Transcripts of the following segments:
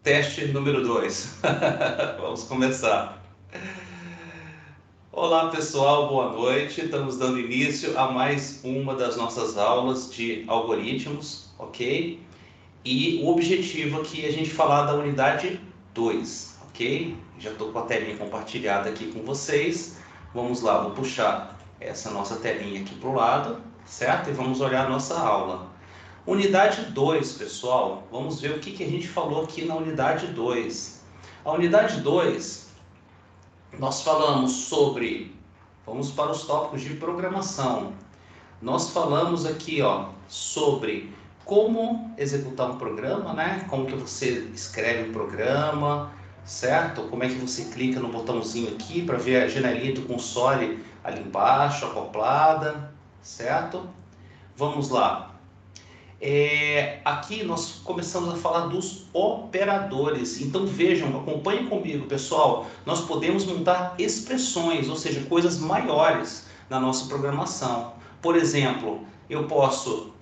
Teste número 2. Vamos começar. Olá pessoal, boa noite. Estamos dando início a mais uma das nossas aulas de algoritmos, ok? E o objetivo aqui é a gente falar da unidade 2, ok? Já estou com a telinha compartilhada aqui com vocês. Vamos lá, vou puxar essa nossa telinha aqui para o lado, certo? E vamos olhar a nossa aula. Unidade 2, pessoal, vamos ver o que a gente falou aqui na unidade 2. A unidade 2, nós falamos sobre, vamos para os tópicos de programação. Nós falamos aqui, sobre como executar um programa, né? Como que você escreve um programa, certo? Como é que você clica no botãozinho aqui para ver a janelinha do console ali embaixo, acoplada, certo? Vamos lá. Aqui nós começamos a falar dos operadores. Então vejam, acompanhem comigo, pessoal. Nós podemos montar expressões, ou seja, coisas maiores na nossa programação. Por exemplo, eu posso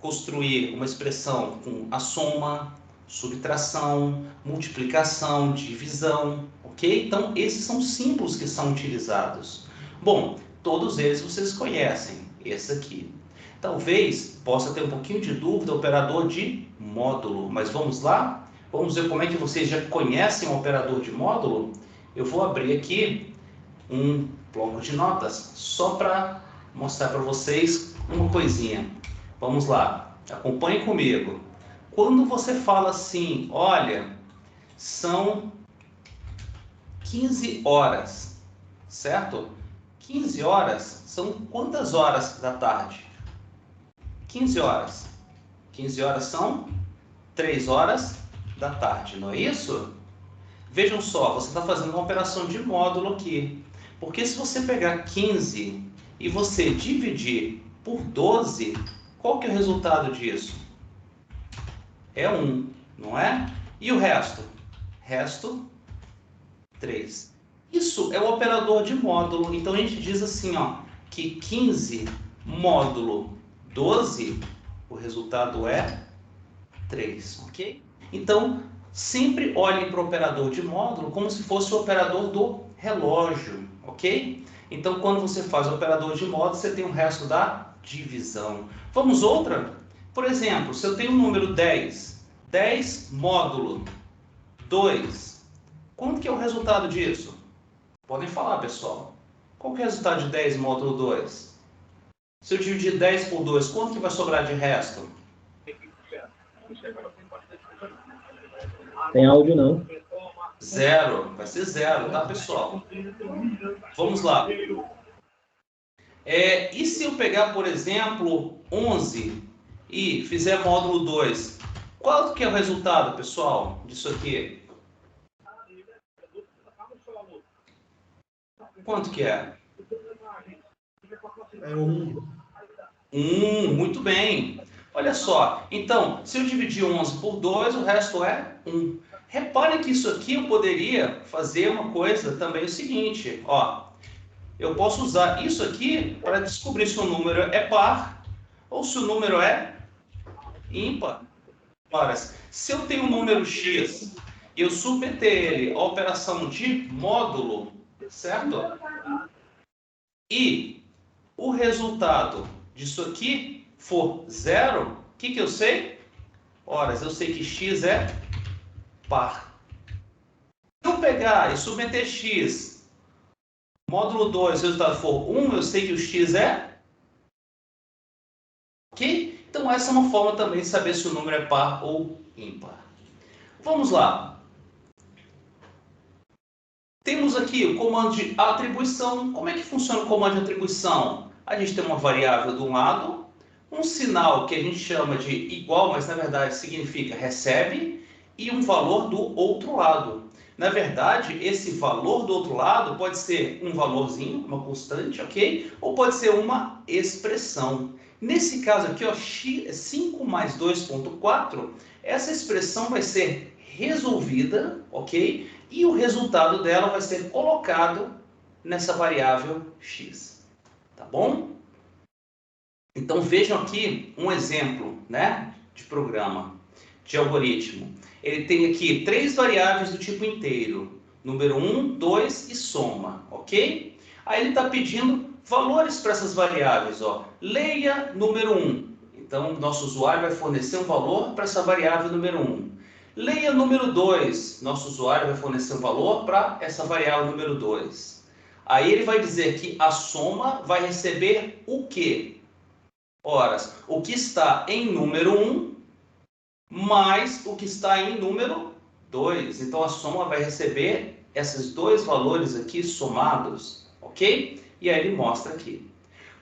construir uma expressão com a soma, subtração, multiplicação, divisão, ok? Então esses são símbolos que são utilizados. Bom, todos eles vocês conhecem. Esse aqui. Talvez possa ter um pouquinho de dúvida, operador de módulo, mas vamos lá? Vamos ver como é que vocês já conhecem o operador de módulo? Eu vou abrir aqui um bloco de notas, só para mostrar para vocês uma coisinha. Vamos lá, acompanhem comigo. Quando você fala assim, olha, são 15 horas, certo? 15 horas são quantas horas da tarde? 15 horas. 15 horas são 3 horas da tarde, não é isso? Vejam só, você está fazendo uma operação de módulo aqui. Porque se você pegar 15 e você dividir por 12, qual que é o resultado disso? É 1, não é? E o resto? Resto, 3. Isso é o operador de módulo. Então a gente diz assim, que 15 módulo 12, o resultado é 3, ok? Então, sempre olhem para o operador de módulo como se fosse o operador do relógio, ok? Então, quando você faz o operador de módulo, você tem o resto da divisão. Vamos outra? Por exemplo, se eu tenho o número 10, 10 módulo 2, quanto que é o resultado disso? Podem falar, pessoal. Qual que é o resultado de 10 módulo 2? Se eu dividir 10 por 2, quanto que vai sobrar de resto? Tem áudio não. 0. Vai ser 0, tá, pessoal? Vamos lá. E se eu pegar, por exemplo, 11 e fizer módulo 2, qual que é o resultado, pessoal, disso aqui? Quanto que é? É 1. 1, muito bem. Olha só, então, se eu dividir 11 por 2, o resto é 1. Reparem que isso aqui eu poderia fazer uma coisa também o seguinte, eu posso usar isso aqui para descobrir se o número é par ou se o número é ímpar. Ora, se eu tenho um número x e eu submeter ele à operação de módulo, certo? E o resultado disso aqui for 0, o que eu sei? Ora, eu sei que x é par. Se eu pegar e submeter x, módulo 2, o resultado for 1, eu sei que o x é... Ok? Então essa é uma forma também de saber se o número é par ou ímpar. Vamos lá. Temos aqui o comando de atribuição. Como é que funciona o comando de atribuição? A gente tem uma variável de um lado, um sinal que a gente chama de igual, mas na verdade significa recebe, e um valor do outro lado. Na verdade, esse valor do outro lado pode ser um valorzinho, uma constante, ok? Ou pode ser uma expressão. Nesse caso aqui, 5 mais 2,4, essa expressão vai ser resolvida, ok? E o resultado dela vai ser colocado nessa variável x, tá bom? Então vejam aqui um exemplo, né, de programa. de algoritmo. Ele tem aqui 3 variáveis do tipo inteiro. Número 1, 2 e soma, ok? Aí ele está pedindo valores para essas variáveis, ó. Leia número 1. Então, nosso usuário vai fornecer um valor para essa variável número 1. Leia número 2. Nosso usuário vai fornecer um valor para essa variável número 2. Aí ele vai dizer que a soma vai receber o quê? Ora, o que está em número 1 mais o que está em número 2. Então, a soma vai receber esses dois valores aqui somados, ok? E aí ele mostra aqui.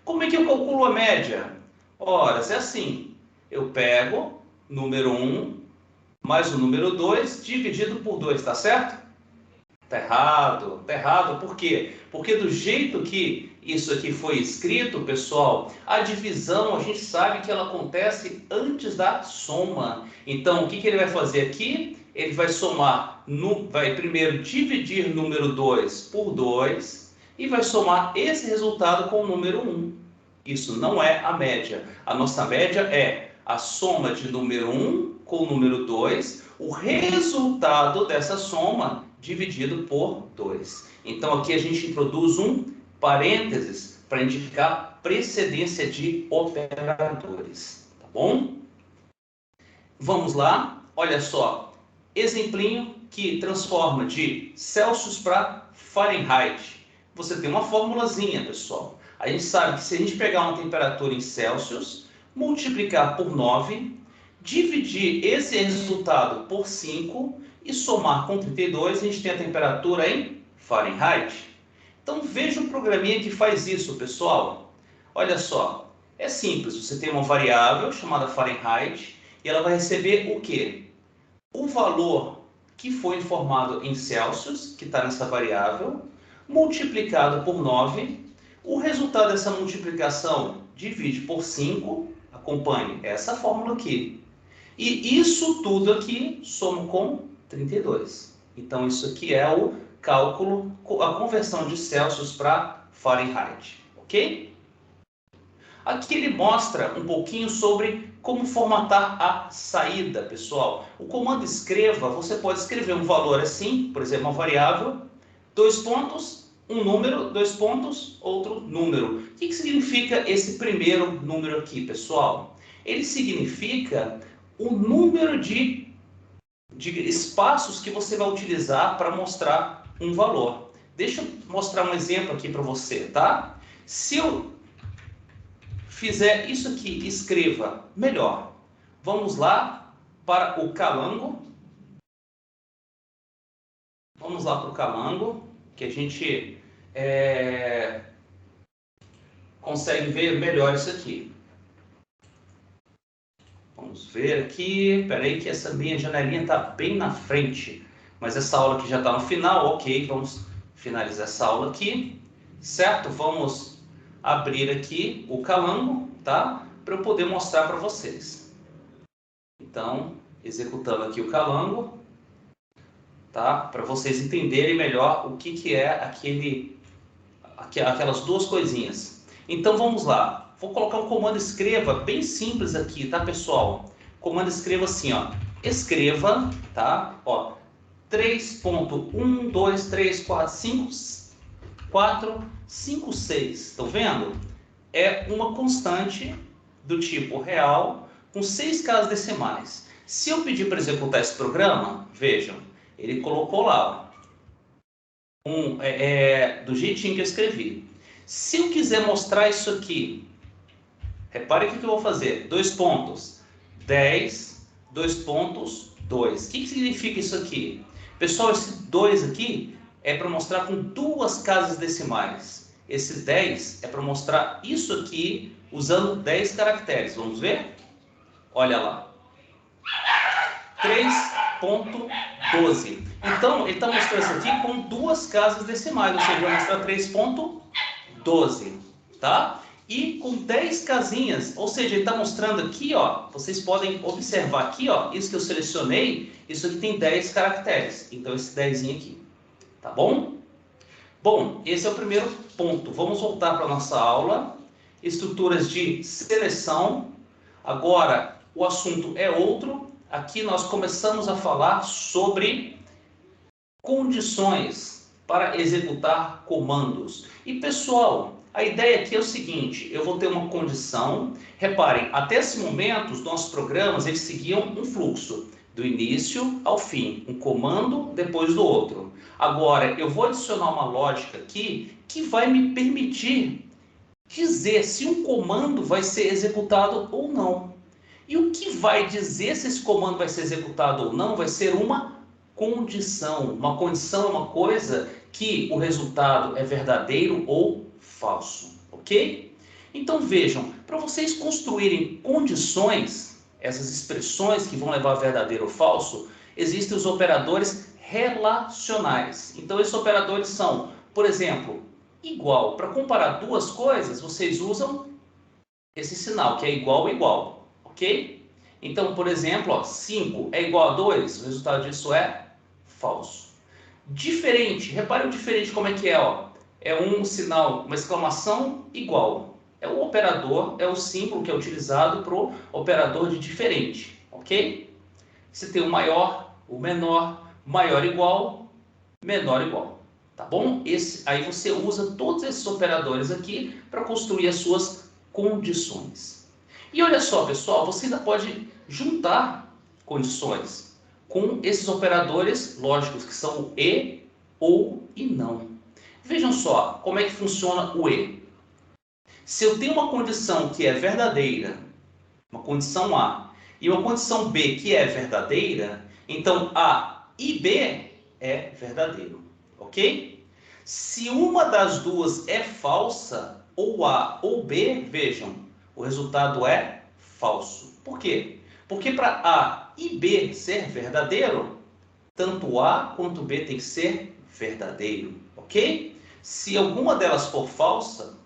Como é que eu calculo a média? Ora, é assim. Eu pego número 1 mais o número 2 dividido por 2, tá certo? Tá errado, tá errado. Por quê? Porque do jeito que isso aqui foi escrito, pessoal, a divisão a gente sabe que ela acontece antes da soma. Então, o que ele vai fazer aqui? Ele vai somar, vai primeiro dividir número 2 por 2 e vai somar esse resultado com o número 1. Isso não é a média. A nossa média é a soma de número 1 com o número 2, o resultado dessa soma dividido por 2. Então, aqui a gente introduz um parênteses para indicar precedência de operadores, tá bom? Vamos lá, olha só, exemplinho que transforma de Celsius para Fahrenheit. Você tem uma formulazinha, pessoal. A gente sabe que se a gente pegar uma temperatura em Celsius, multiplicar por 9, dividir esse resultado por 5 e somar com 32, a gente tem a temperatura em Fahrenheit. Então veja o programinha que faz isso, pessoal. Olha só, é simples, você tem uma variável chamada Fahrenheit e ela vai receber o quê? O valor que foi informado em Celsius, que está nessa variável, multiplicado por 9. O resultado dessa multiplicação divide por 5, acompanhe essa fórmula aqui. E isso tudo aqui soma com 32. Então, isso aqui é o cálculo, a conversão de Celsius para Fahrenheit, ok? Aqui ele mostra um pouquinho sobre como formatar a saída, pessoal. O comando escreva, você pode escrever um valor assim, por exemplo, uma variável, 2 pontos, um número, 2 pontos, outro número. O que significa esse primeiro número aqui, pessoal? Ele significa o número de espaços que você vai utilizar para mostrar um valor. Deixa eu mostrar um exemplo aqui para você, tá? Se eu fizer isso aqui, escreva melhor. Vamos lá para o Calango. Vamos lá para o Calango, que a gente consegue ver melhor isso aqui. Vamos ver aqui. Espera aí que essa minha janelinha está bem na frente. Mas essa aula aqui já está no final. Ok, vamos finalizar essa aula aqui. Certo? Vamos abrir aqui o Calango, tá? Para eu poder mostrar para vocês. Então, executando aqui o Calango, tá? Para vocês entenderem melhor o que é aquelas duas coisinhas. Então, vamos lá. Vou colocar um comando escreva bem simples aqui, tá, pessoal? Comando escreva assim, ó. Escreva, tá? Ó, 3.1, 2, 3, 4, 5, 4, 5, 6. Estão vendo? É uma constante do tipo real com 6 casas decimais. Se eu pedir para executar esse programa, vejam, ele colocou lá, do jeitinho que eu escrevi. Se eu quiser mostrar isso aqui, repare o que eu vou fazer. 2 pontos, 10, 2 pontos, 2. O que significa isso aqui? Pessoal, esse 2 aqui é para mostrar com 2 casas decimais. Esse 10 é para mostrar isso aqui usando 10 caracteres. Vamos ver? Olha lá. 3.12. Então, ele está mostrando isso aqui com 2 casas decimais. Ou seja, vai mostrar 3.12. Tá? E com 10 casinhas, ou seja, ele está mostrando aqui, ó, vocês podem observar aqui, ó, isso que eu selecionei, isso aqui tem 10 caracteres, então esse 10 aqui, tá bom? Bom, esse é o primeiro ponto. Vamos voltar para a nossa aula, estruturas de seleção. Agora, o assunto é outro, aqui nós começamos a falar sobre condições para executar comandos. E pessoal, a ideia aqui é o seguinte, eu vou ter uma condição. Reparem, até esse momento os nossos programas eles seguiam um fluxo, do início ao fim, um comando depois do outro. Agora eu vou adicionar uma lógica aqui que vai me permitir dizer se um comando vai ser executado ou não. E o que vai dizer se esse comando vai ser executado ou não vai ser uma condição. Uma condição é uma coisa que o resultado é verdadeiro ou falso, ok? Então vejam, para vocês construírem condições, essas expressões que vão levar a verdadeiro ou falso, existem os operadores relacionais. Então esses operadores são, por exemplo, igual. Para comparar duas coisas, vocês usam esse sinal, que é igual a igual, ok? Então, por exemplo, ó, 5 é igual a 2, o resultado disso é falso. Diferente, repare o diferente como é que é, ó. É um sinal, uma exclamação igual. É o operador, é o símbolo que é utilizado para o operador de diferente, ok? Você tem o maior, o menor, maior igual, menor igual, tá bom? Aí você usa todos esses operadores aqui para construir as suas condições. E olha só, pessoal, você ainda pode juntar condições com esses operadores lógicos, que são o e, ou e não. Vejam só como é que funciona o e. Se eu tenho uma condição que é verdadeira, uma condição A, e uma condição B que é verdadeira, então A e B é verdadeiro, ok? Se uma das duas é falsa, ou A ou B, vejam, o resultado é falso. Por quê? Porque para A e B ser verdadeiro, tanto A quanto B tem que ser verdadeiro, ok? Se alguma delas for falsa,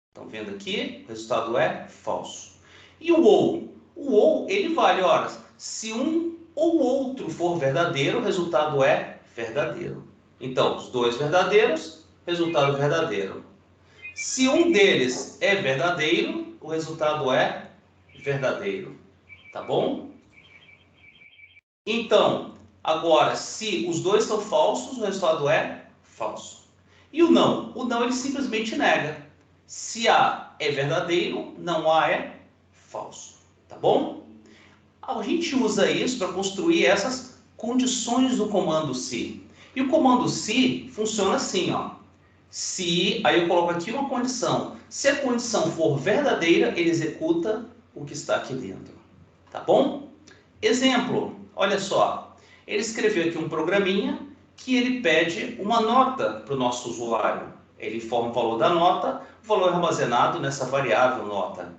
estão vendo aqui? O resultado é falso. E o ou? O ou, ele vale, ora, se um ou outro for verdadeiro, o resultado é verdadeiro. Então, os dois verdadeiros, resultado verdadeiro. Se um deles é verdadeiro, o resultado é verdadeiro. Tá bom? Então, agora, se os dois são falsos, o resultado é falso. E o não? O não ele simplesmente nega. Se A é verdadeiro, não A é falso. Tá bom? A gente usa isso para construir essas condições do comando se. E o comando se funciona assim, ó. Se, aí eu coloco aqui uma condição. Se a condição for verdadeira, ele executa o que está aqui dentro. Tá bom? Exemplo, olha só. Ele escreveu aqui um programinha que ele pede uma nota para o nosso usuário. Ele informa o valor da nota, o valor é armazenado nessa variável nota.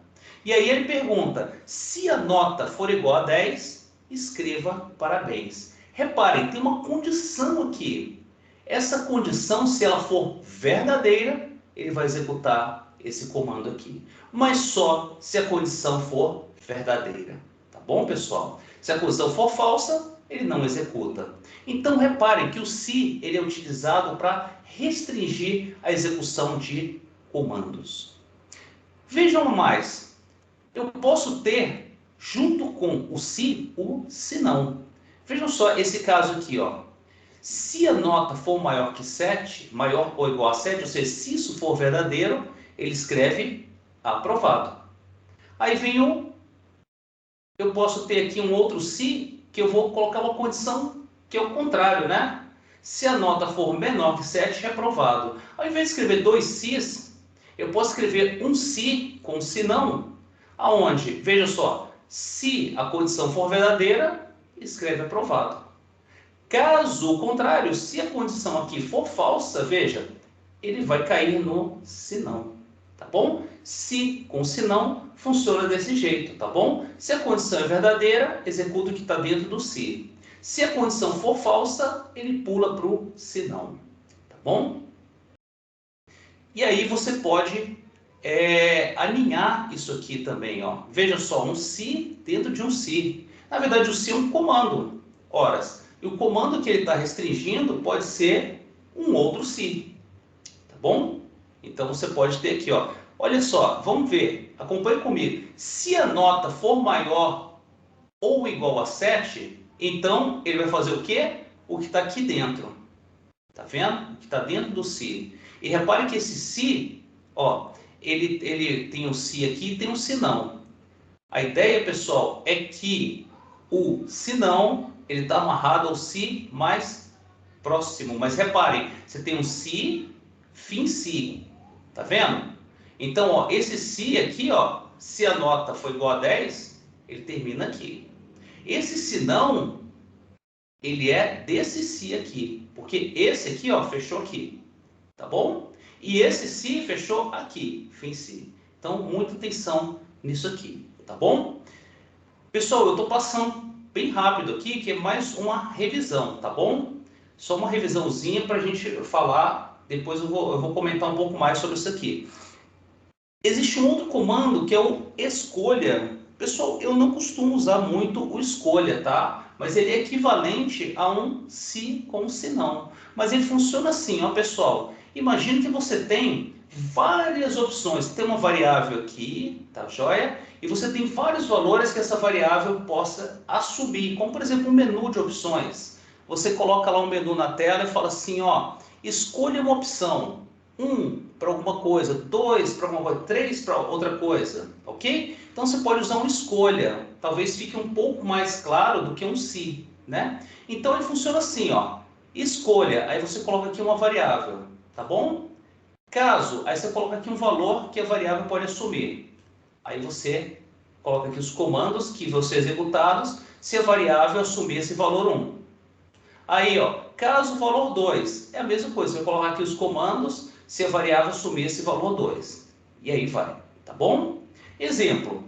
E aí ele pergunta, se a nota for igual a 10, escreva parabéns. Reparem, tem uma condição aqui. Essa condição, se ela for verdadeira, ele vai executar esse comando aqui. Mas só se a condição for verdadeira. Tá bom, pessoal? Se a condição for falsa, ele não executa. Então, reparem que o se ele é utilizado para restringir a execução de comandos. Vejam mais. Eu posso ter, junto com o se, o senão. Vejam só esse caso aqui, ó. Se a nota for maior que 7, maior ou igual a 7, ou seja, se isso for verdadeiro, ele escreve aprovado. Aí vem eu posso ter aqui um outro se, que eu vou colocar uma condição que é o contrário, né? Se a nota for menor que 7, reprovado. Ao invés de escrever dois se's, eu posso escrever um se com se não, aonde, veja só, se a condição for verdadeira, escreve aprovado. Caso contrário, se a condição aqui for falsa, veja, ele vai cair no se não, tá bom? Se com se não, funciona desse jeito, tá bom? Se a condição é verdadeira, executa o que está dentro do se. Se a condição for falsa, ele pula para o se não, tá bom? E aí você pode alinhar isso aqui também, ó. Veja só, um se dentro de um se. Na verdade, o se é um comando, horas. E o comando que ele está restringindo pode ser um outro se, tá bom? Então você pode ter aqui, ó. Olha só, vamos ver, acompanhe comigo. Se a nota for maior ou igual a 7, então ele vai fazer o quê? O que está aqui dentro. Tá vendo? O que está dentro do se. E repare que esse se, ó, ele tem um se aqui e tem um se não. A ideia, pessoal, é que o se não, ele está amarrado ao se mais próximo. Mas reparem, você tem um se, fim se. Tá vendo? Então, ó, esse se aqui, ó, se a nota for igual a 10, ele termina aqui. Esse se não, ele é desse se aqui. Porque esse aqui, ó, fechou aqui. Tá bom? E esse se fechou aqui, fim se. Então, muita atenção nisso aqui. Tá bom? Pessoal, eu estou passando bem rápido aqui, que é mais uma revisão, tá bom? Só uma revisãozinha para a gente falar, depois eu vou comentar um pouco mais sobre isso aqui. Existe um outro comando que é o escolha. Pessoal, eu não costumo usar muito o escolha, tá? Mas ele é equivalente a um se com se não. Mas ele funciona assim, ó, pessoal. Imagine que você tem várias opções. Tem uma variável aqui, tá joia? E você tem vários valores que essa variável possa assumir, como por exemplo um menu de opções. Você coloca lá um menu na tela e fala assim, ó, escolha uma opção. 1 para alguma coisa, 2 para alguma coisa, 3 para outra coisa, ok? Então você pode usar uma escolha, talvez fique um pouco mais claro do que um se, né? Então ele funciona assim, ó, escolha, aí você coloca aqui uma variável, tá bom? Caso, aí você coloca aqui um valor que a variável pode assumir. Aí você coloca aqui os comandos que vão ser executados se a variável assumir esse valor 1. Aí, ó, caso o valor 2, é a mesma coisa, você vai colocar aqui os comandos se a variável assumir esse valor 2. E aí vai, tá bom? Exemplo,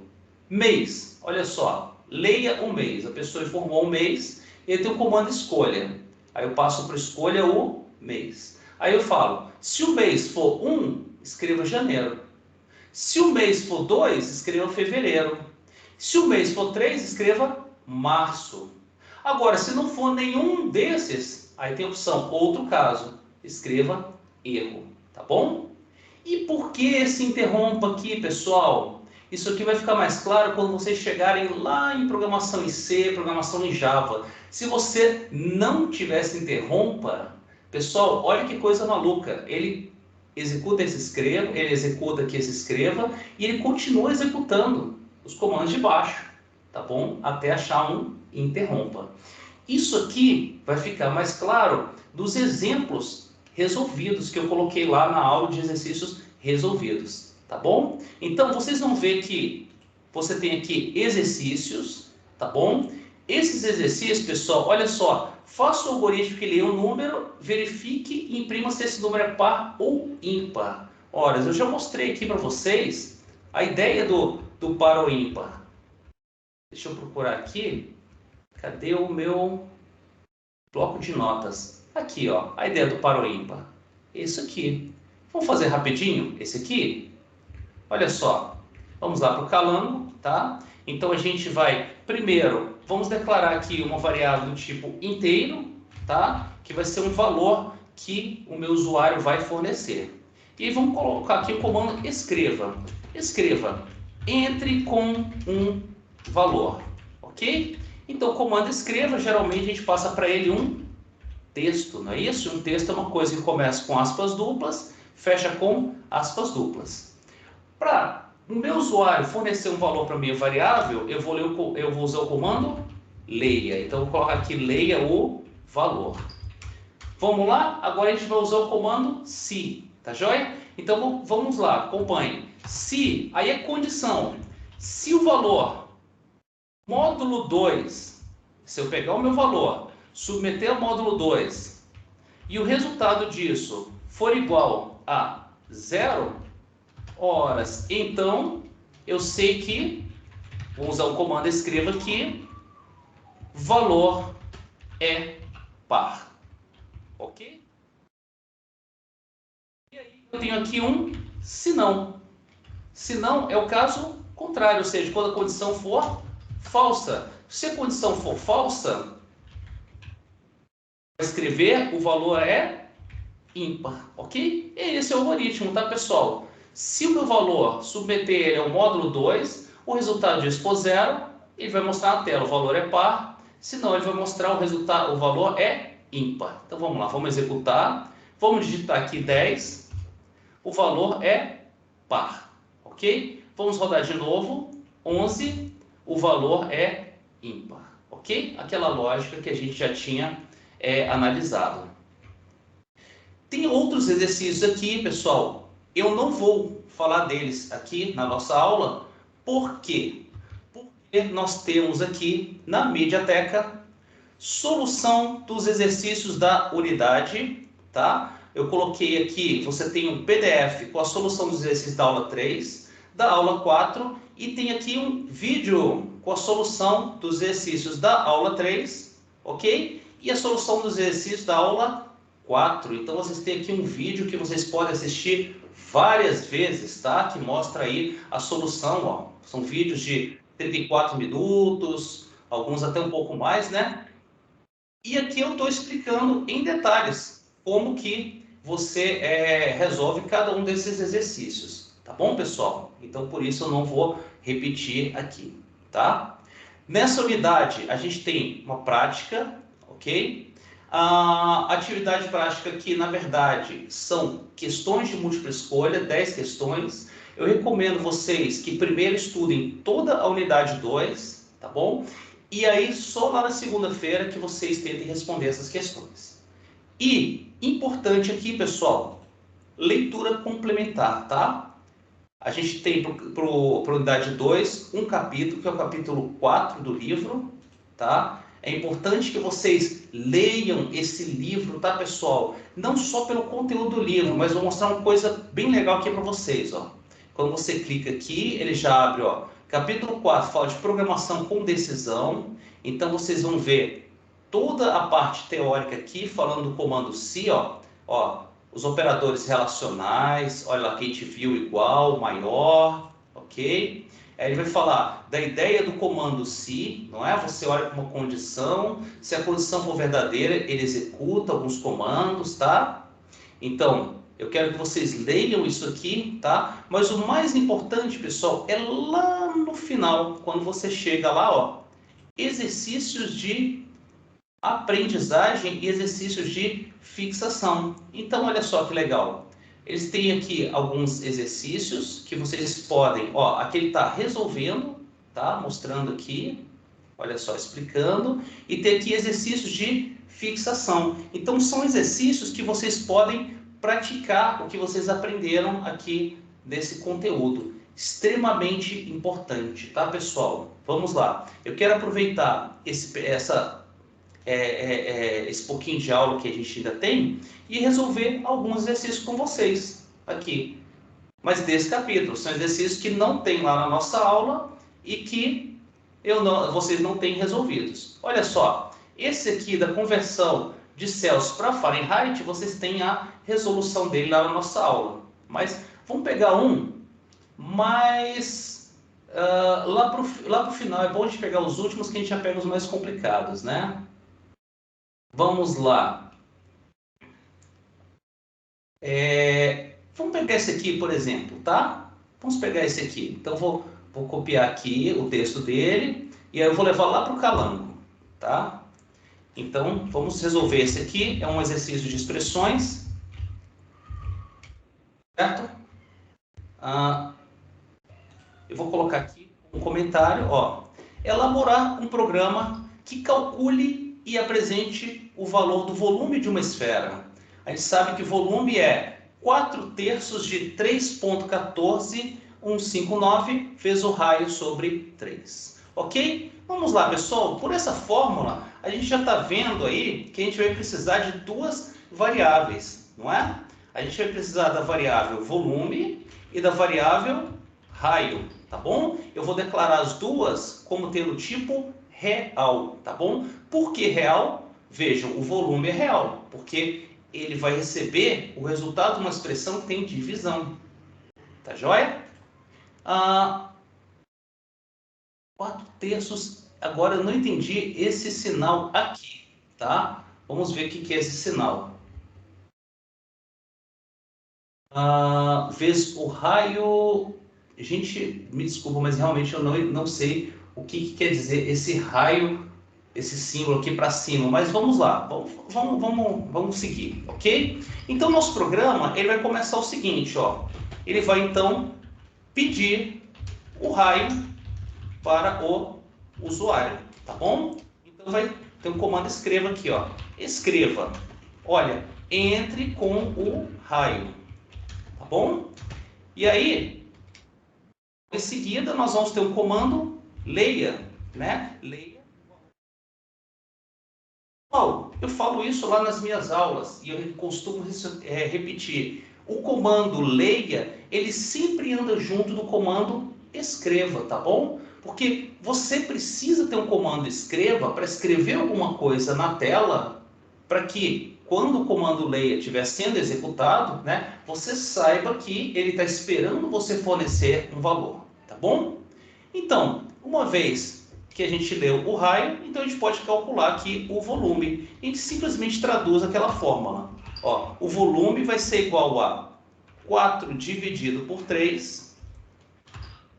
mês. Olha só, leia o mês. A pessoa informou um mês, ele tem o comando escolha. Aí eu passo para escolha o mês. Aí eu falo, se o mês for 1, escreva janeiro. Se o mês for 2, escreva fevereiro. Se o mês for 3, escreva março. Agora, se não for nenhum desses, aí tem a opção outro caso. Escreva erro, tá bom? E por que esse interrompa aqui, pessoal? Isso aqui vai ficar mais claro quando vocês chegarem lá em programação em C, programação em Java. Se você não tivesse interrompa, pessoal, olha que coisa maluca. Ele executa esse escreva, ele executa aqui esse escreva e ele continua executando os comandos de baixo, tá bom? Até achar um interrompa. Isso aqui vai ficar mais claro dos exemplos resolvidos que eu coloquei lá na aula de exercícios resolvidos, tá bom? Então vocês vão ver que você tem aqui exercícios, tá bom? Esses exercícios, pessoal, olha só, faça o algoritmo que lê um número, verifique e imprima se esse número é par ou ímpar. Ora, eu já mostrei aqui para vocês a ideia do par ou ímpar. Deixa eu procurar aqui. Cadê o meu bloco de notas? Aqui, ó, a ideia do par ou ímpar. Isso aqui. Vamos fazer rapidinho esse aqui? Olha só. Vamos lá para o calango, tá? Então a gente vai, primeiro, vamos declarar aqui uma variável do tipo inteiro, tá? Que vai ser um valor que o meu usuário vai fornecer. E aí vamos colocar aqui o comando escreva. Escreva, entre com um valor, ok? Então o comando escreva, geralmente a gente passa para ele um texto, não é isso? Um texto é uma coisa que começa com aspas duplas, fecha com aspas duplas. Para o meu usuário fornecer um valor para a minha variável, eu vou usar o comando leia. Então, eu vou colocar aqui leia o valor. Vamos lá? Agora a gente vai usar o comando se, tá joia? Então, vamos lá, acompanhe. Se, aí é condição. Se o valor módulo 2, se eu pegar o meu valor, submeter ao módulo 2, e o resultado disso for igual a 0, horas, então eu sei que, vou usar o comando escreva aqui, valor é par, ok? E aí eu tenho aqui um senão. Senão é o caso contrário, ou seja, quando a condição for falsa. Se a condição for falsa, escrever o valor é ímpar, ok? E esse é o algoritmo, tá, pessoal? Se o meu valor submeter ele ao módulo 2, o resultado disso for 0, ele vai mostrar na tela o valor é par, senão ele vai mostrar o resultado, o valor é ímpar. Então vamos lá, vamos executar, vamos digitar aqui 10, o valor é par, ok? Vamos rodar de novo, 11, o valor é ímpar, ok? Aquela lógica que a gente já tinha analisado. Tem outros exercícios aqui, pessoal, eu não vou falar deles aqui na nossa aula, por quê? Porque nós temos aqui na Mediateca solução dos exercícios da unidade, tá? Eu coloquei aqui, você tem um PDF com a solução dos exercícios da aula 3, da aula 4 e tem aqui um vídeo com a solução dos exercícios da aula 3, ok? E a solução dos exercícios da aula 4. Então vocês têm aqui um vídeo que vocês podem assistir várias vezes, tá? Que mostra aí a solução, ó. São vídeos de 34 minutos, alguns até um pouco mais, né? E aqui eu estou explicando em detalhes como que você resolve cada um desses exercícios, tá bom, pessoal? Então, por isso eu não vou repetir aqui, tá? Nessa unidade, a gente tem uma prática, ok? A atividade prática aqui, na verdade, são questões de múltipla escolha, 10 questões. Eu recomendo vocês que primeiro estudem toda a unidade 2, tá bom? E aí, só lá na segunda-feira que vocês tentem responder essas questões. E, importante aqui, pessoal, leitura complementar, tá? A gente tem para a unidade 2 um capítulo, que é o capítulo 4 do livro, tá? É importante que vocês leiam esse livro, tá, pessoal? Não só pelo conteúdo do livro, mas vou mostrar uma coisa bem legal aqui para vocês, ó. Quando você clica aqui, ele já abre, ó. Capítulo 4 fala de programação com decisão. Então, vocês vão ver toda a parte teórica aqui, falando do comando C, ó, os operadores relacionais, olha lá que a gente viu igual, maior, ok? Aí ele vai falar da ideia do comando se, não é? Você olha para uma condição, se a condição for verdadeira, ele executa alguns comandos, tá? Então, eu quero que vocês leiam isso aqui, tá? Mas o mais importante, pessoal, é lá no final, quando você chega lá, ó, exercícios de aprendizagem e exercícios de fixação. Então, olha só que legal. Eles têm aqui alguns exercícios que vocês podem, ó, aqui ele está resolvendo, tá? Mostrando aqui, olha só, explicando, e tem aqui exercícios de fixação. Então, são exercícios que vocês podem praticar o que vocês aprenderam aqui desse conteúdo. Extremamente importante, tá, pessoal? Vamos lá. Eu quero aproveitar esse pouquinho de aula que a gente ainda tem e resolver alguns exercícios com vocês aqui. Mas desse capítulo, são exercícios que não tem lá na nossa aula e que vocês não têm resolvidos. Olha só, esse aqui da conversão de Celsius para Fahrenheit, vocês têm a resolução dele lá na nossa aula. Mas vamos pegar um mais... lá para o final, é bom a gente pegar os últimos que a gente já pega os mais complicados, né? Vamos lá. Vamos pegar esse aqui, por exemplo, tá? Vamos pegar esse aqui. Então, vou copiar aqui o texto dele e aí eu vou levar lá para o Calango, tá? Então, vamos resolver esse aqui. É um exercício de expressões, certo? Eu vou colocar aqui um comentário, ó. Elaborar um programa que calcule e apresente o valor do volume de uma esfera. A gente sabe que volume é 4/3 de 3,14159 vezes o raio sobre 3. Ok? Vamos lá, pessoal. Por essa fórmula, a gente já está vendo aí que a gente vai precisar de duas variáveis, não é? A gente vai precisar da variável volume e da variável raio, tá bom? Eu vou declarar as duas como tendo tipo real, tá bom? Por que real? Vejam, o volume é real, porque ele vai receber o resultado de uma expressão que tem divisão. Tá joia? 4/3. Agora eu não entendi esse sinal aqui, tá? Vamos ver o que é esse sinal. Vezes o raio... Gente, me desculpa, mas realmente eu não sei o que quer dizer esse raio, esse símbolo aqui para cima. Mas vamos lá, vamos seguir, ok? Então, nosso programa ele vai começar o seguinte, ó. Ele vai, então, pedir o raio para o usuário, tá bom? Então, vai ter um comando escreva aqui, ó. Escreva, olha, entre com o raio, tá bom? E aí, em seguida, nós vamos ter um comando leia, né? Leia. Eu falo isso lá nas minhas aulas e eu costumo repetir. O comando leia, ele sempre anda junto do comando escreva, tá bom? Porque você precisa ter um comando escreva para escrever alguma coisa na tela, para que quando o comando leia estiver sendo executado, né, você saiba que ele está esperando você fornecer um valor, tá bom? Então, uma vez que a gente leu o raio, então a gente pode calcular aqui o volume. A gente simplesmente traduz aquela fórmula. Ó, o volume vai ser igual a 4 dividido por 3,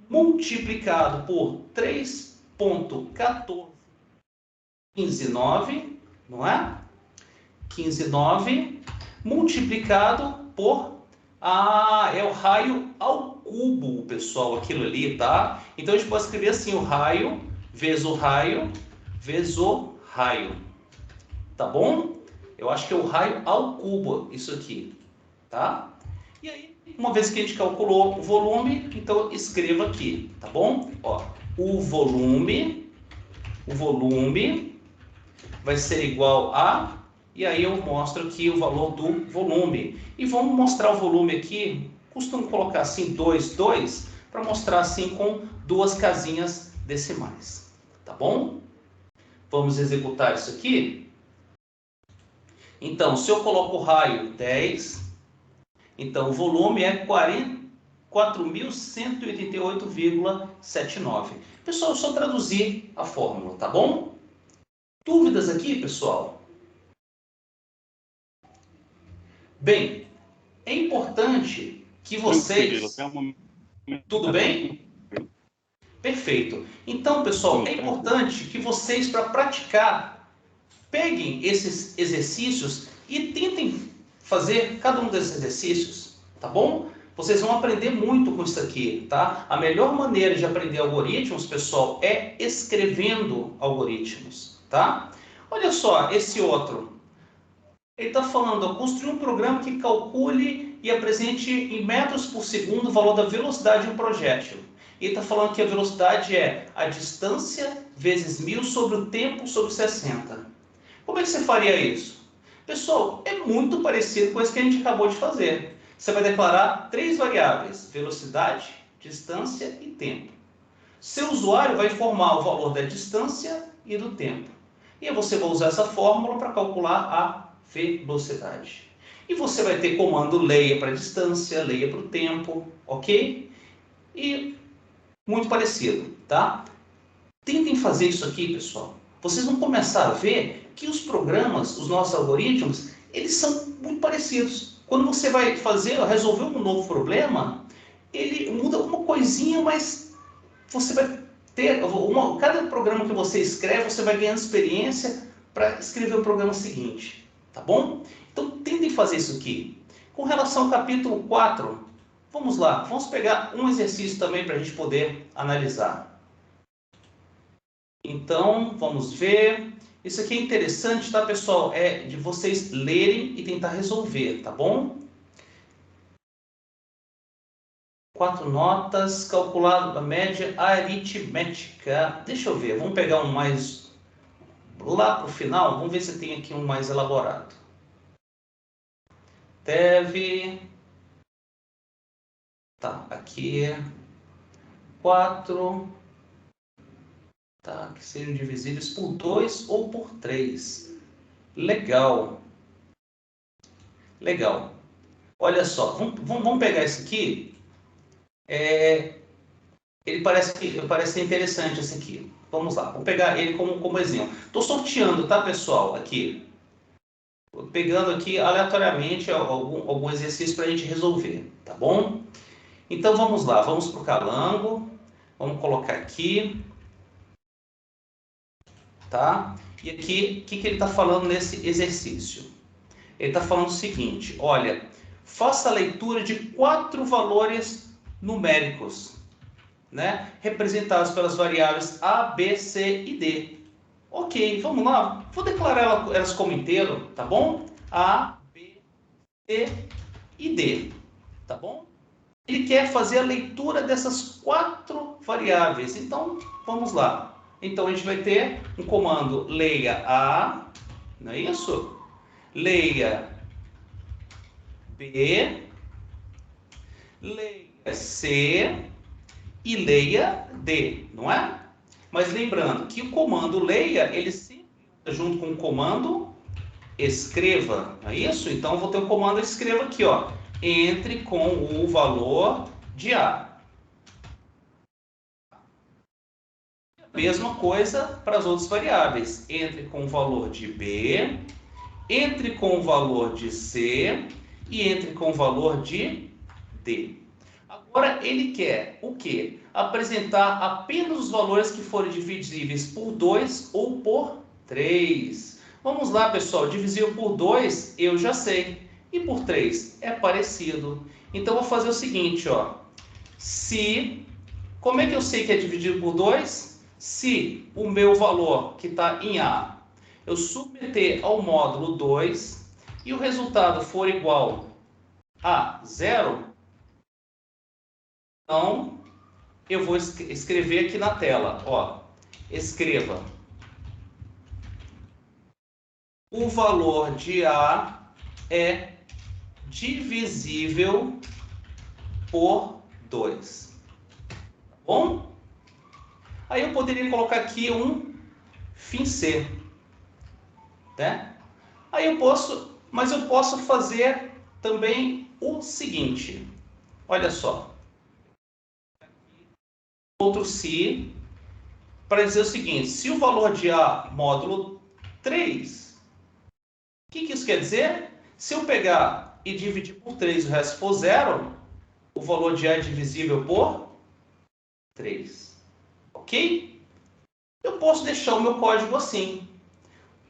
multiplicado por 3,149, não é? 15,9, multiplicado por... é o raio ao cubo, pessoal, aquilo ali, tá? Então a gente pode escrever assim, o raio vezes o raio, vezes o raio. Tá bom? Eu acho que é o raio ao cubo, isso aqui. Tá? E aí, uma vez que a gente calculou o volume, então escreva aqui. Tá bom? Ó, o volume vai ser igual a... E aí eu mostro aqui o valor do volume. E vamos mostrar o volume aqui. Costumo colocar assim 2, 2, para mostrar assim com duas casinhas decimais. Tá bom? Vamos executar isso aqui. Então, se eu coloco o raio 10, então o volume é 4.188,79. Pessoal, eu só traduzir a fórmula, tá bom? Dúvidas aqui, pessoal? Bem, é importante que vocês... Tudo bem? Perfeito. Então, pessoal, é importante que vocês, para praticar, peguem esses exercícios e tentem fazer cada um desses exercícios, tá bom? Vocês vão aprender muito com isso aqui, tá? A melhor maneira de aprender algoritmos, pessoal, é escrevendo algoritmos, tá? Olha só, esse outro. Ele está falando, ó, construir um programa que calcule e apresente em metros por segundo o valor da velocidade de um projétil. Ele está falando que a velocidade é a distância vezes 1000 sobre o tempo sobre 60. Como é que você faria isso? Pessoal, é muito parecido com isso que a gente acabou de fazer. Você vai declarar três variáveis, velocidade, distância e tempo. Seu usuário vai informar o valor da distância e do tempo. E aí você vai usar essa fórmula para calcular a velocidade. E você vai ter comando leia para distância, leia para o tempo, ok? E muito parecido, tá? Tentem fazer isso aqui, pessoal. Vocês vão começar a ver que os programas, os nossos algoritmos, eles são muito parecidos. Quando você vai resolver um novo problema, ele muda uma coisinha, mas você vai ter... cada programa que você escreve, você vai ganhando experiência para escrever o programa seguinte. Tá bom? Então, tentem fazer isso aqui. Com relação ao capítulo 4, vamos lá. Vamos pegar um exercício também para a gente poder analisar. Então, vamos ver. Isso aqui é interessante, tá, pessoal? É de vocês lerem e tentar resolver, tá bom? 4 notas, calcular a média aritmética. Deixa eu ver, vamos pegar um mais... lá para o final, vamos ver se tem aqui um mais elaborado. Deve... Tá, aqui é 4... Tá, que sejam divisíveis por 2 ou por 3. Legal. Legal. Olha só, vamos pegar esse aqui. Ele parece ser interessante esse aqui. Vamos lá, vou pegar ele como exemplo. Estou sorteando, tá, pessoal? Aqui. Pegando aqui aleatoriamente algum exercício para a gente resolver, tá bom? Então vamos lá, vamos para o calango. Vamos colocar aqui. tá? E aqui, o que ele está falando nesse exercício? Ele está falando o seguinte, olha, faça a leitura de 4 valores numéricos, né? Representados pelas variáveis A, B, C e D. Ok, vamos lá. Vou declarar elas como inteiro, tá bom? A, B, C e D, tá bom? Ele quer fazer a leitura dessas 4 variáveis. Então, vamos lá. Então, a gente vai ter um comando leia A, não é isso? Leia B, leia C e leia D, não é? Mas lembrando que o comando leia, ele sempre anda junto com o comando escreva, não é isso? Então, eu vou ter o comando escreva aqui, ó. Entre com o valor de A. Mesma coisa para as outras variáveis. Entre com o valor de B, entre com o valor de C e entre com o valor de D. Agora ele quer o quê? Apresentar apenas os valores que forem divisíveis por 2 ou por 3. Vamos lá, pessoal. Divisível por 2 eu já sei. E por 3 é parecido. Então eu vou fazer o seguinte, ó. Se, como é que eu sei que é dividido por 2? Se o meu valor que está em A, eu submeter ao módulo 2 e o resultado for igual a 0, então eu vou escrever aqui na tela, ó, escreva o valor de A é divisível por 2. Tá bom? Aí eu poderia colocar aqui um fim C, né? Aí eu posso, mas eu posso fazer também o seguinte, olha só. Outro se, para dizer o seguinte, se o valor de A módulo 3, o que isso quer dizer? Se eu pegar e dividir por 3 e o resto for 0, o valor de A é divisível por 3. Ok? Eu posso deixar o meu código assim.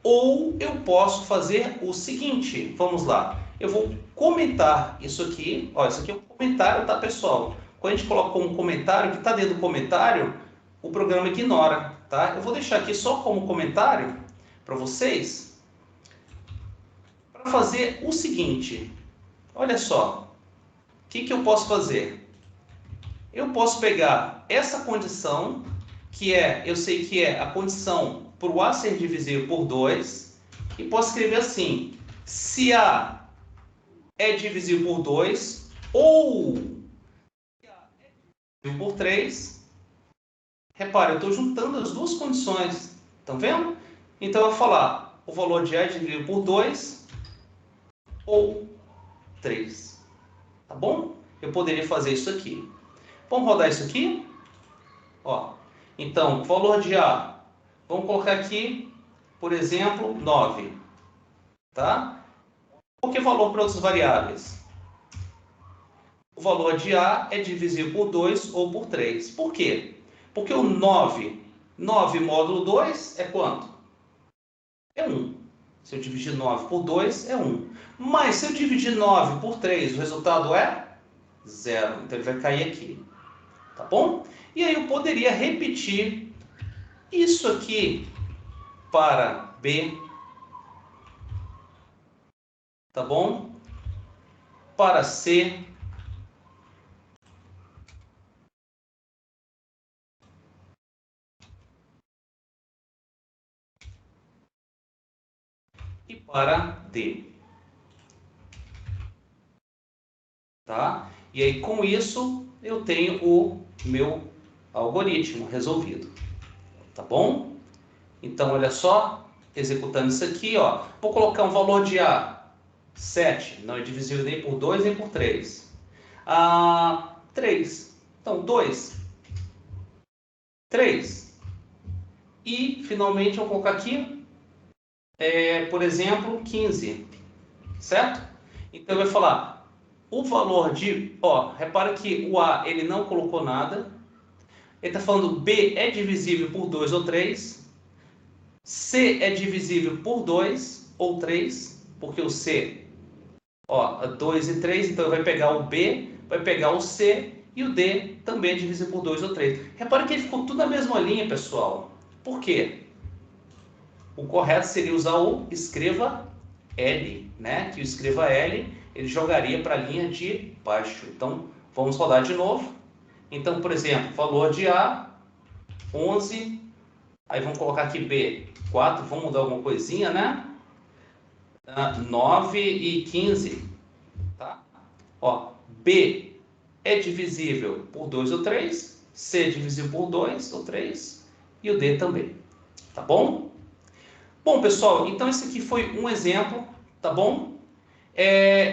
Ou eu posso fazer o seguinte, vamos lá. Eu vou comentar isso aqui. Ó, isso aqui é um comentário, tá, pessoal? Quando a gente coloca como comentário, o que está dentro do comentário, o programa ignora, tá? Eu vou deixar aqui só como comentário para vocês, para fazer o seguinte. Olha só, o que eu posso fazer? Eu posso pegar essa condição, que é, eu sei que é a condição para o A ser divisível por 2, e posso escrever assim, se A é divisível por 2, ou se A é divisível por 3, repare, eu estou juntando as duas condições, estão vendo? Então eu vou falar, o valor de A é divisível por 2, ou 3, tá bom? Eu poderia fazer isso aqui. Vamos rodar isso aqui? Ó, então, o valor de A, vamos colocar aqui, por exemplo, 9, tá? Por que valor para outras variáveis? O valor de A é divisível por 2 ou por 3. Por quê? Porque o 9 módulo 2 é quanto? É 1. Se eu dividir 9 por 2, é 1. Mas se eu dividir 9 por 3, o resultado é 0. Então ele vai cair aqui. Tá bom? E aí eu poderia repetir isso aqui para B, tá bom? Para C, e para D, tá? E aí com isso eu tenho o meu algoritmo resolvido, tá bom? Então olha só, executando isso aqui, ó, vou colocar um valor de A, 7, não é divisível nem por 2 nem por 3. A 3, então 2, 3. E finalmente eu vou colocar aqui, por exemplo, 15, certo? Então vai falar o valor de, ó, repara que o A ele não colocou nada. Ele está falando B é divisível por 2 ou 3. C é divisível por 2 ou 3, porque o C, ó, 2 e 3, então vai pegar o B, vai pegar o C, e o D também é divisível por 2 ou 3. Repare que ele ficou tudo na mesma linha, pessoal. Por quê? O correto seria usar o escreva L, né? Que o escreva L, ele jogaria para a linha de baixo. Então, vamos rodar de novo. Então, por exemplo, valor de A, 11, aí vamos colocar aqui B, 4, vamos mudar alguma coisinha, né? 9 e 15, tá? Ó, B é divisível por 2 ou 3, C é divisível por 2 ou 3 e o D também, tá bom? Bom, pessoal, então esse aqui foi um exemplo, tá bom?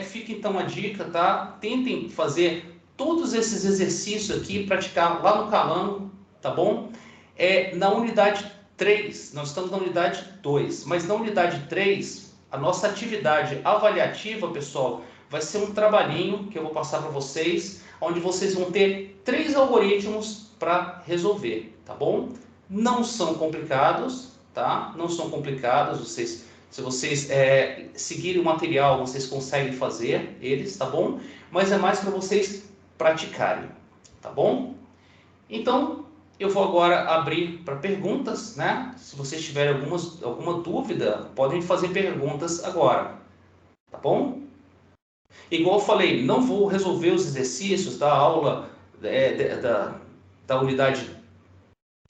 Fica então a dica, tá? Tentem fazer todos esses exercícios aqui, praticar lá no Calano, tá bom? Na unidade 3, nós estamos na unidade 2, mas na unidade 3, a nossa atividade avaliativa, pessoal, vai ser um trabalhinho que eu vou passar para vocês, onde vocês vão ter 3 algoritmos para resolver, tá bom? Não são complicados, tá? Não são complicados, se vocês seguirem o material, vocês conseguem fazer eles, tá bom? Mas é mais para vocês praticarem, tá bom? Então, eu vou agora abrir para perguntas, né? Se vocês tiverem alguma dúvida, podem fazer perguntas agora, tá bom? Igual eu falei, não vou resolver os exercícios da aula da unidade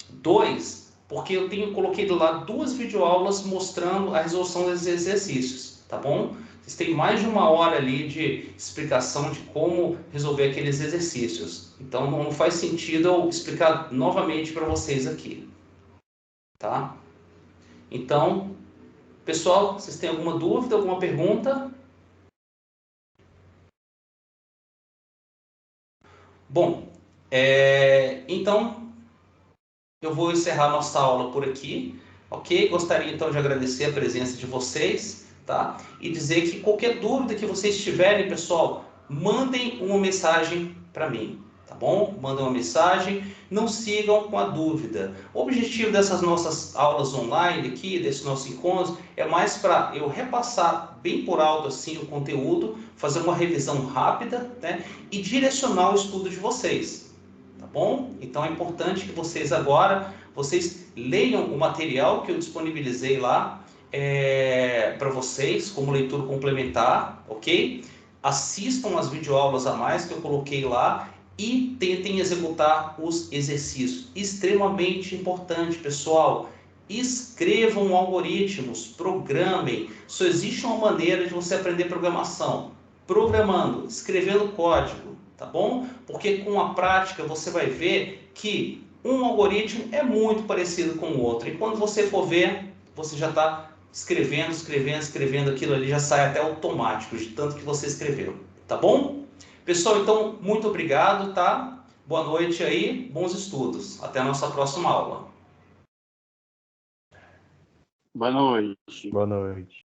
2, porque eu coloquei lá 2 videoaulas mostrando a resolução desses exercícios, tá bom? Vocês têm mais de 1 hora ali de explicação de como resolver aqueles exercícios. Então não faz sentido eu explicar novamente para vocês aqui, tá? Então, pessoal, vocês têm alguma dúvida, alguma pergunta? Bom, então eu vou encerrar nossa aula por aqui, ok? Gostaria então de agradecer a presença de vocês, tá? E dizer que qualquer dúvida que vocês tiverem, pessoal, mandem uma mensagem para mim, tá bom? Mandem uma mensagem, não sigam com a dúvida. O objetivo dessas nossas aulas online aqui, desse nosso encontro, é mais para eu repassar bem por alto assim o conteúdo, fazer uma revisão rápida, né? E direcionar o estudo de vocês. Tá bom? Então é importante que vocês agora, vocês leiam o material que eu disponibilizei lá para vocês, como leitura complementar, ok? Assistam as videoaulas a mais que eu coloquei lá e tentem executar os exercícios. Extremamente importante, pessoal. Escrevam algoritmos, programem. Só existe uma maneira de você aprender programação: programando, escrevendo código, tá bom? Porque com a prática você vai ver que um algoritmo é muito parecido com o outro. E quando você for ver, você já está escrevendo, aquilo ali já sai até automático, de tanto que você escreveu, tá bom? Pessoal, então, muito obrigado, tá? Boa noite aí, bons estudos. Até a nossa próxima aula. Boa noite. Boa noite.